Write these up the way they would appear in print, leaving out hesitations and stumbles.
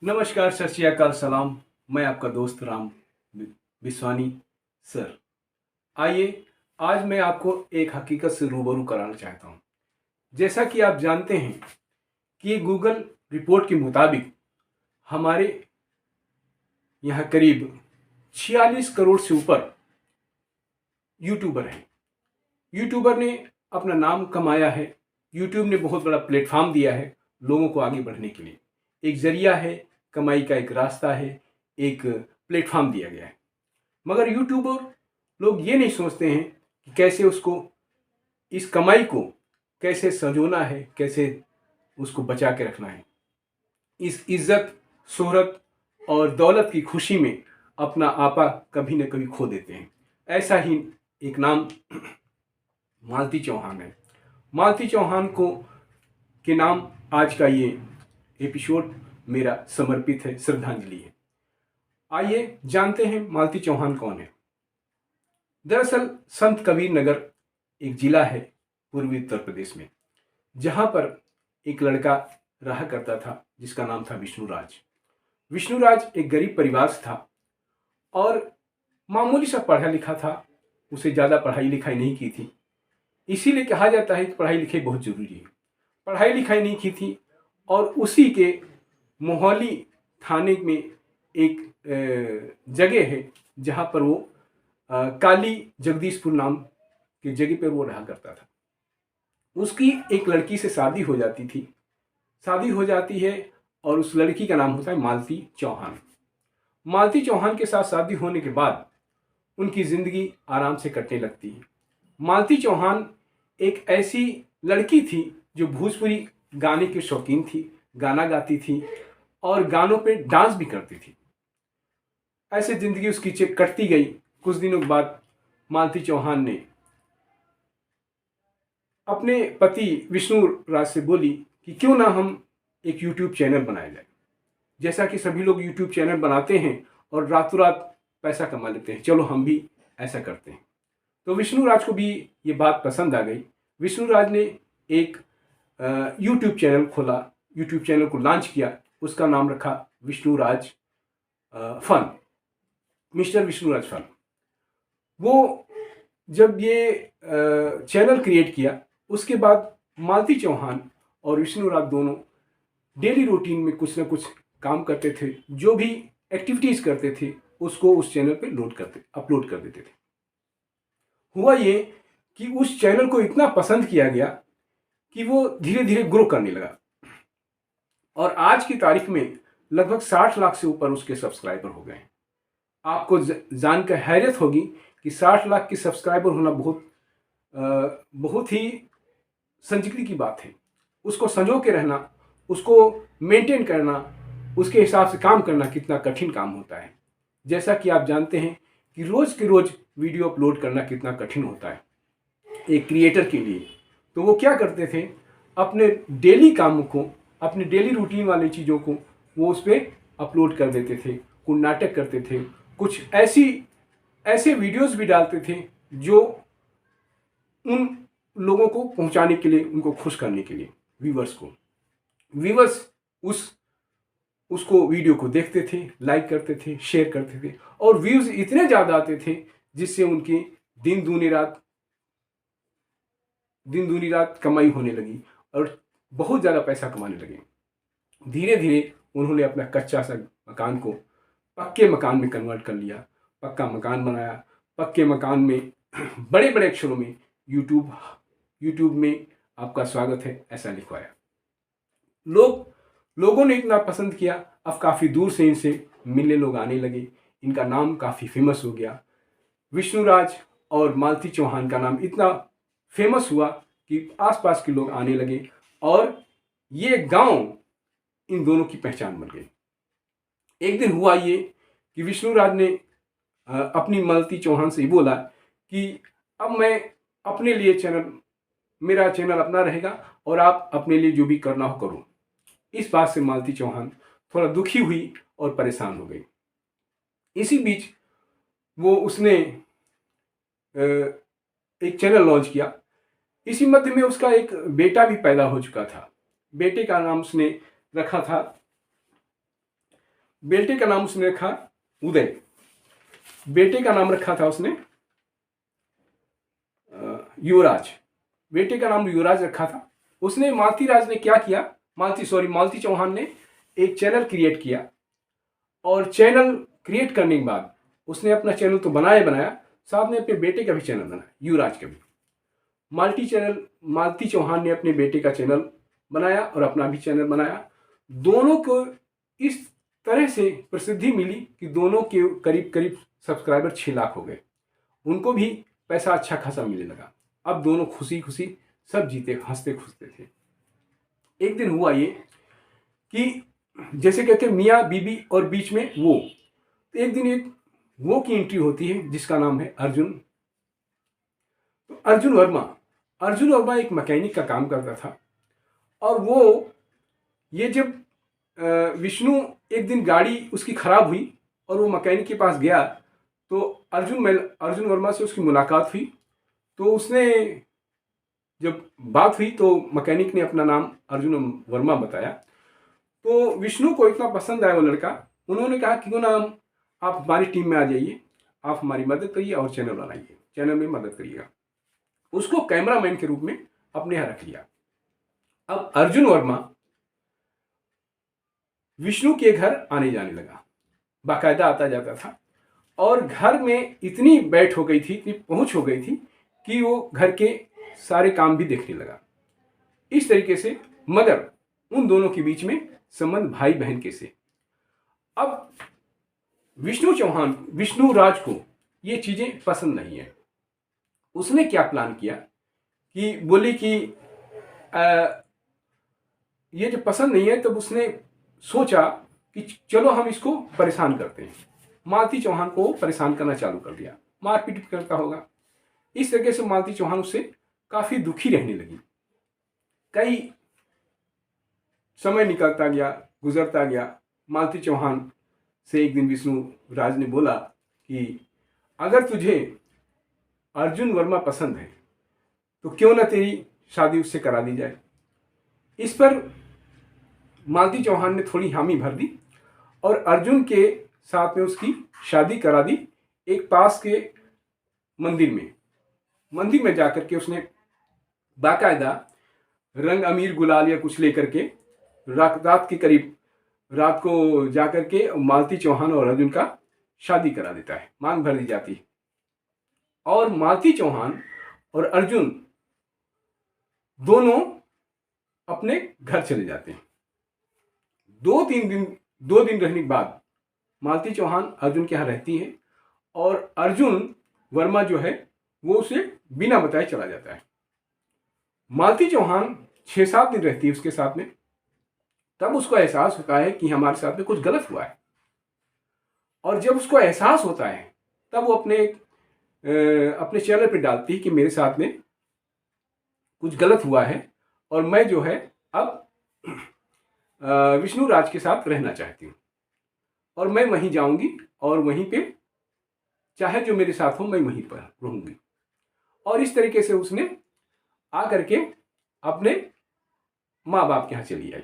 नमस्कार, सत श्री अकाल, सलाम। मैं आपका दोस्त राम विश्वानी सर। आइए, आज मैं आपको एक हकीकत से रूबरू कराना चाहता हूँ। जैसा कि आप जानते हैं कि गूगल रिपोर्ट के मुताबिक हमारे यहाँ करीब 46 करोड़ से ऊपर यूट्यूबर हैं। यूट्यूबर ने अपना नाम कमाया है। यूट्यूब ने बहुत बड़ा प्लेटफॉर्म दिया है लोगों को आगे बढ़ने के लिए। एक जरिया है, कमाई का एक रास्ता है, एक प्लेटफॉर्म दिया गया है। मगर यूट्यूबर लोग ये नहीं सोचते हैं कि कैसे उसको, इस कमाई को कैसे संजोना है, कैसे उसको बचा के रखना है। इस इज्जत, शोहरत और दौलत की खुशी में अपना आपा कभी न कभी खो देते हैं। ऐसा ही एक नाम मालती चौहान है। मालती चौहान को के नाम आज का ये एपिसोड मेरा समर्पित है, श्रद्धांजलि है। आइए जानते हैं मालती चौहान कौन है। दरअसल संत कबीर नगर एक जिला है पूर्वी उत्तर प्रदेश में, जहां पर एक लड़का रहा करता था जिसका नाम था विष्णुराज। विष्णुराज एक गरीब परिवार से था और मामूली सा पढ़ा लिखा था। उसे ज़्यादा पढ़ाई लिखाई नहीं की थी। इसीलिए कहा जाता है कि पढ़ाई लिखाई बहुत ज़रूरी है। पढ़ाई लिखाई नहीं की थी और उसी के मोहाली थाने में एक जगह है जहाँ पर वो काली जगदीशपुर नाम की जगह पर वो रहा करता था। उसकी एक लड़की से शादी हो जाती थी। शादी हो जाती है और उस लड़की का नाम होता है मालती चौहान। मालती चौहान के साथ शादी होने के बाद उनकी ज़िंदगी आराम से कटने लगती है। मालती चौहान एक ऐसी लड़की थी जो भोजपुरी गाने की शौकीन थी, गाना गाती थी और गानों पे डांस भी करती थी। ऐसे ज़िंदगी उसकी कटती गई। कुछ दिनों के बाद मालती चौहान ने अपने पति विष्णु राज से बोली कि क्यों ना हम एक यूट्यूब चैनल बनाया जाए। जैसा कि सभी लोग यूट्यूब चैनल बनाते हैं और रातों रात पैसा कमा लेते हैं, चलो हम भी ऐसा करते हैं। तो विष्णु राज को भी ये बात पसंद आ गई। विष्णु राज ने एक यूट्यूब चैनल खोला, यूट्यूब चैनल को लॉन्च किया। उसका नाम रखा Vishnu Raj fun, mister Vishnu Raj fun. वो जब ये चैनल क्रिएट किया उसके बाद मालती चौहान और विष्णु राज दोनों डेली रूटीन में कुछ ना कुछ काम करते थे। जो भी एक्टिविटीज़ करते थे उसको उस चैनल पे अपलोड कर देते थे। हुआ ये कि उस चैनल को इतना पसंद किया गया कि वो धीरे धीरे ग्रो करने लगा और आज की तारीख में लगभग 60 लाख से ऊपर उसके सब्सक्राइबर हो गए। आपको जानकर हैरत होगी कि 60 लाख के सब्सक्राइबर होना बहुत ही संजीदगी की बात है। उसको संजो के रहना, उसको मेंटेन करना, उसके हिसाब से काम करना कितना कठिन काम होता है। जैसा कि आप जानते हैं कि रोज़ के रोज़ वीडियो अपलोड करना कितना कठिन होता है एक क्रिएटर के लिए। तो वो क्या करते थे, अपने डेली कामों को, अपने डेली रूटीन वाली चीज़ों को वो उस पर अपलोड कर देते थे। कुछ नाटक करते थे, कुछ ऐसे वीडियोस भी डालते थे जो उन लोगों को पहुंचाने के लिए, उनको खुश करने के लिए, व्यूवर्स उसको वीडियो को देखते थे, लाइक करते थे, शेयर करते थे और व्यूज़ इतने ज़्यादा आते थे जिससे उनकी दिन दूनी रात कमाई होने लगी और बहुत ज़्यादा पैसा कमाने लगे। धीरे धीरे उन्होंने अपना कच्चा सा मकान को पक्के मकान में कन्वर्ट कर लिया, पक्का मकान बनाया। पक्के मकान में बड़े बड़े अक्षरों में यूट्यूब में आपका स्वागत है ऐसा लिखवाया। लोगों ने इतना पसंद किया, अब काफ़ी दूर से इनसे मिलने लोग आने लगे। इनका नाम काफ़ी फेमस हो गया। विष्णुराज और मालती चौहान का नाम इतना फेमस हुआ कि आसपास के लोग आने लगे और ये गांव इन दोनों की पहचान बन गई। एक दिन हुआ ये कि विष्णुराज ने अपनी मालती चौहान से बोला कि अब मैं अपने लिए मेरा चैनल अपना रहेगा और आप अपने लिए जो भी करना हो करो। इस बात से मालती चौहान थोड़ा दुखी हुई और परेशान हो गई। इसी बीच उसने एक चैनल लॉन्च किया। इसी मध्य में उसका एक बेटा भी पैदा हो चुका था। बेटे का नाम उसने रखा था बेटे का नाम उसने रखा उदय, बेटे का नाम रखा था उसने युवराज, बेटे का नाम युवराज रखा था उसने। मालती राज ने क्या किया, मालती चौहान ने एक चैनल क्रिएट किया, और चैनल क्रिएट करने के बाद उसने अपना चैनल तो बनाया, साथ में अपने बेटे का भी चैनल बनाया, युवराज का भी। मालती चौहान ने अपने बेटे का चैनल बनाया और अपना भी चैनल बनाया। दोनों को इस तरह से प्रसिद्धि मिली कि दोनों के करीब करीब सब्सक्राइबर 6 लाख हो गए। उनको भी पैसा अच्छा खासा मिलने लगा। अब दोनों खुशी खुशी सब जीते, हंसते खुशते थे। एक दिन हुआ ये कि जैसे कहते मियाँ बीबी और बीच में वो, तो एक दिन एक वो की एंट्री होती है जिसका नाम है अर्जुन। तो अर्जुन वर्मा एक मैकेनिक का काम करता था। और वो ये जब विष्णु एक दिन गाड़ी उसकी खराब हुई और वो मैकेनिक के पास गया, तो अर्जुन वर्मा से उसकी मुलाकात हुई। तो उसने जब बात हुई तो मैकेनिक ने अपना नाम अर्जुन वर्मा बताया। तो विष्णु को इतना पसंद आया वो लड़का, उन्होंने कहा क्यों ना आप हमारी टीम में आ जाइए, आप हमारी मदद करिए और चैनल बनाइए, चैनल में मदद करिएगा। उसको कैमरामैन के रूप में अपने यहाँ रख लिया। अब अर्जुन वर्मा विष्णु के घर आने जाने लगा, बाकायदा आता जाता था, और घर में इतनी बैठ हो गई थी, इतनी पहुंच हो गई थी कि वो घर के सारे काम भी देखने लगा। इस तरीके से, मगर उन दोनों के बीच में संबंध भाई बहन के से। अब विष्णु राज को ये चीजें पसंद नहीं है। उसने क्या प्लान किया कि बोले कि ये जो पसंद नहीं है, तब उसने सोचा कि चलो हम इसको परेशान करते हैं। मालती चौहान को परेशान करना चालू कर दिया, मारपीट करता होगा। इस तरीके से मालती चौहान उससे काफी दुखी रहने लगी। कई समय निकलता गया, गुजरता गया। मालती चौहान से एक दिन विष्णु राज ने बोला कि अगर तुझे अर्जुन वर्मा पसंद है तो क्यों ना तेरी शादी उससे करा दी जाए। इस पर मालती चौहान ने थोड़ी हामी भर दी और अर्जुन के साथ में उसकी शादी करा दी। एक पास के मंदिर में जाकर के उसने बाकायदा रंग अमीर गुलाल या कुछ लेकर के रात के करीब रात को जाकर के मालती चौहान और अर्जुन का शादी करा देता है, मांग भर दी जाती है। और मालती चौहान और अर्जुन दोनों अपने घर चले जाते हैं। 2 दिन रहने के बाद मालती चौहान अर्जुन के यहाँ रहती है और अर्जुन वर्मा जो है वो उसे बिना बताए चला जाता है। मालती चौहान 6-7 दिन रहती है उसके साथ में। तब उसको एहसास होता है कि हमारे साथ में कुछ गलत हुआ है। और जब उसको एहसास होता है तब वो अपने चैनल पे डालती है कि मेरे साथ में कुछ गलत हुआ है और मैं जो है अब विष्णु राज के साथ रहना चाहती हूँ और मैं वहीं जाऊंगी और वहीं पे चाहे जो मेरे साथ हो मैं वहीं पर रहूंगी। और इस तरीके से उसने आकर के अपने माँ बाप के यहाँ चली आई।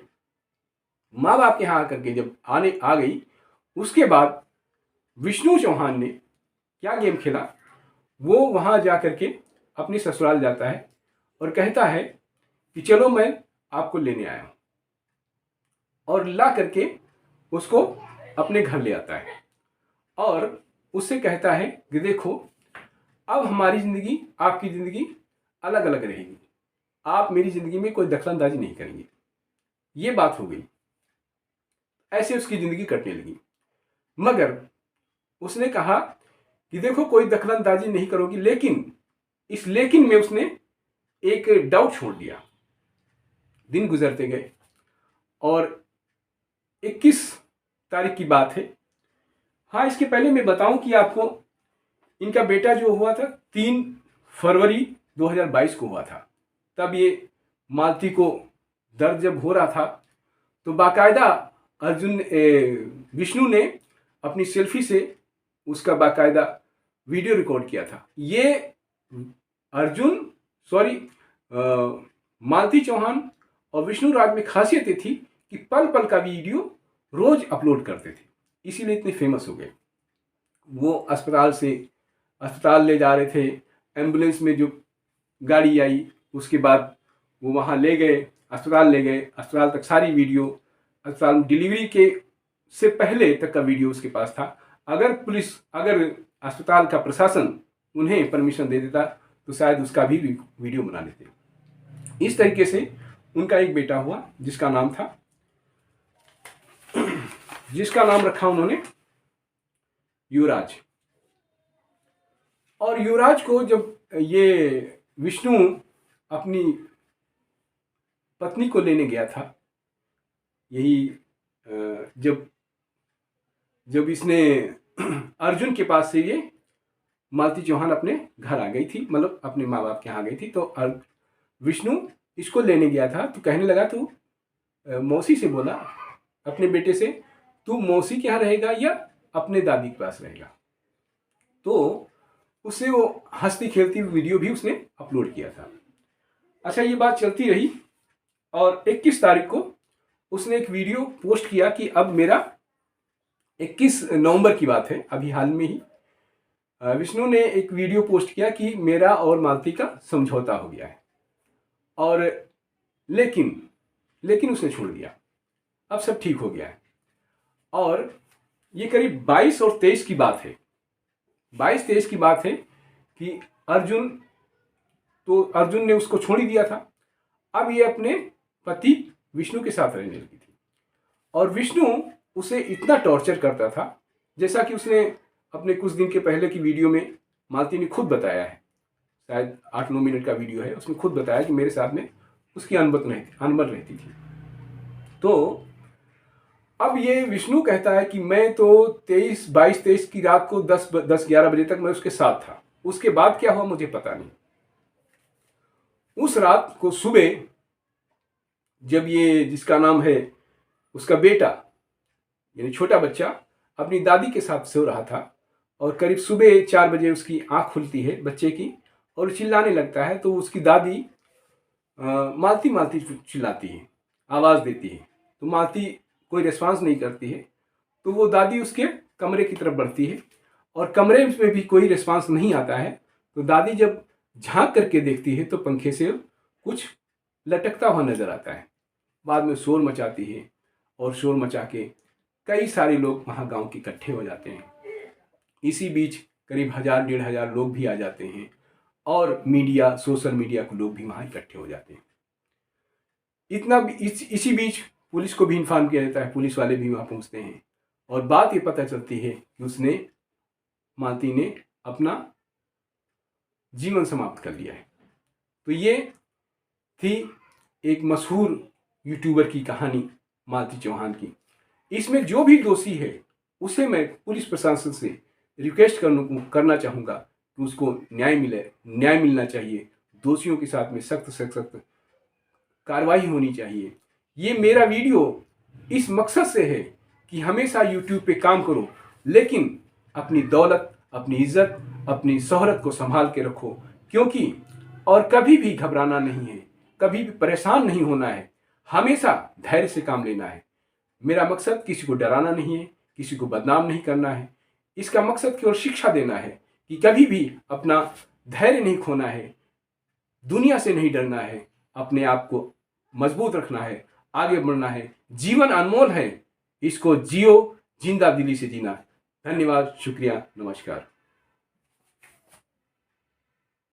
माँ बाप के यहाँ आकर के जब आ गई, उसके बाद विष्णु चौहान ने क्या गेम खेला, वो वहाँ जाकर के अपनी ससुराल जाता है और कहता है कि चलो मैं आपको लेने आया हूँ, और ला करके उसको अपने घर ले आता है और उससे कहता है कि देखो अब हमारी ज़िंदगी आपकी ज़िंदगी अलग अलग रहेगी, आप मेरी ज़िंदगी में कोई दखलंदाजी नहीं करेंगे। ये बात हो गई। ऐसे उसकी ज़िंदगी कटने लगी। मगर उसने कहा कि देखो कोई दखलंदाजी नहीं करोगी, लेकिन में उसने एक डाउट छोड़ दिया। दिन गुजरते गए और 21 तारीख की बात है। हाँ, इसके पहले मैं बताऊं कि आपको इनका बेटा जो हुआ था 3 फरवरी 2022 को हुआ था। तब ये मालती को दर्द जब हो रहा था तो बाकायदा विष्णु ने अपनी सेल्फी से उसका बाकायदा वीडियो रिकॉर्ड किया था। ये मालती चौहान और विष्णु राज में खासियत थी कि पल पल का वीडियो रोज अपलोड करते थे। इसीलिए इतने फेमस हो गए। वो अस्पताल ले जा रहे थे, एम्बुलेंस में जो गाड़ी आई उसके बाद वो वहाँ ले गए, अस्पताल ले गए, अस्पताल तक सारी वीडियो, अस्पताल में डिलीवरी के से पहले तक का वीडियो उसके पास था। अगर अस्पताल का प्रशासन उन्हें परमिशन दे देता तो शायद उसका भी वीडियो बना लेते। इस तरीके से उनका एक बेटा हुआ जिसका नाम रखा उन्होंने युवराज। और युवराज को जब ये विष्णु अपनी पत्नी को लेने गया था, यही जब इसने अर्जुन के पास से ये मालती चौहान अपने घर आ गई थी, मतलब अपने माँ बाप के यहाँ गई थी, तो विष्णु इसको लेने गया था तो कहने लगा, तू मौसी से बोला अपने बेटे से, तू मौसी के यहाँ रहेगा या अपने दादी के पास रहेगा। तो उससे वो हंसती खेलती वीडियो भी उसने अपलोड किया था। अच्छा, ये बात चलती रही और 21 तारीख को उसने एक वीडियो पोस्ट किया कि अब मेरा 21 नवंबर की बात है, अभी हाल में ही विष्णु ने एक वीडियो पोस्ट किया कि मेरा और मालती का समझौता हो गया है, और लेकिन उसने छोड़ दिया, अब सब ठीक हो गया है। और ये करीब 22 और 23 की बात है, 22-23 की बात है कि अर्जुन ने उसको छोड़ ही दिया था। अब ये अपने पति विष्णु के साथ रहने लगी थी और विष्णु उसे इतना टॉर्चर करता था, जैसा कि उसने अपने कुछ दिन के पहले की वीडियो में मालती ने खुद बताया है, शायद 8-9 मिनट का वीडियो है, उसमें खुद बताया कि मेरे साथ में उसकी अनबन रहती थी। तो अब ये विष्णु कहता है कि मैं तो 22-23 की रात को 10-11 बजे तक मैं उसके साथ था, उसके बाद क्या हुआ मुझे पता नहीं। उस रात को सुबह जब ये जिसका नाम है उसका बेटा यानी छोटा बच्चा अपनी दादी के साथ सो रहा था और करीब सुबह 4 बजे उसकी आंख खुलती है बच्चे की और चिल्लाने लगता है, तो उसकी दादी मालती मालती चिल्लाती है, आवाज़ देती है, तो मालती कोई रिस्पांस नहीं करती है। तो वो दादी उसके कमरे की तरफ बढ़ती है और कमरे में भी कोई रिस्पांस नहीं आता है। तो दादी जब झांक करके देखती है तो पंखे से कुछ लटकता हुआ नजर आता है। बाद में शोर मचाती है और शोर मचा के कई सारे लोग वहाँ गांव के इकट्ठे हो जाते हैं। इसी बीच करीब 1000-1500 लोग भी आ जाते हैं और मीडिया, सोशल मीडिया के लोग भी वहाँ इकट्ठे हो जाते हैं। इसी बीच पुलिस को भी इन्फॉर्म किया जाता है, पुलिस वाले भी वहाँ पहुँचते हैं और बात ये पता चलती है कि मालती ने अपना जीवन समाप्त कर लिया है। तो ये थी एक मशहूर यूट्यूबर की कहानी मालती चौहान की। इसमें जो भी दोषी है उसे मैं पुलिस प्रशासन से रिक्वेस्ट करना चाहूँगा कि उसको न्याय मिलना चाहिए। दोषियों के साथ में सख्त कार्रवाई होनी चाहिए। ये मेरा वीडियो इस मकसद से है कि हमेशा यूट्यूब पे काम करो, लेकिन अपनी दौलत, अपनी इज्जत, अपनी शोहरत को संभाल के रखो, क्योंकि और कभी भी घबराना नहीं है, कभी भी परेशान नहीं होना है, हमेशा धैर्य से काम लेना है। मेरा मकसद किसी को डराना नहीं है, किसी को बदनाम नहीं करना है। इसका मकसद केवल शिक्षा देना है कि कभी भी अपना धैर्य नहीं खोना है, दुनिया से नहीं डरना है, अपने आप को मजबूत रखना है, आगे बढ़ना है। जीवन अनमोल है, इसको जियो, जिंदा दिली से जीना। धन्यवाद, शुक्रिया, नमस्कार।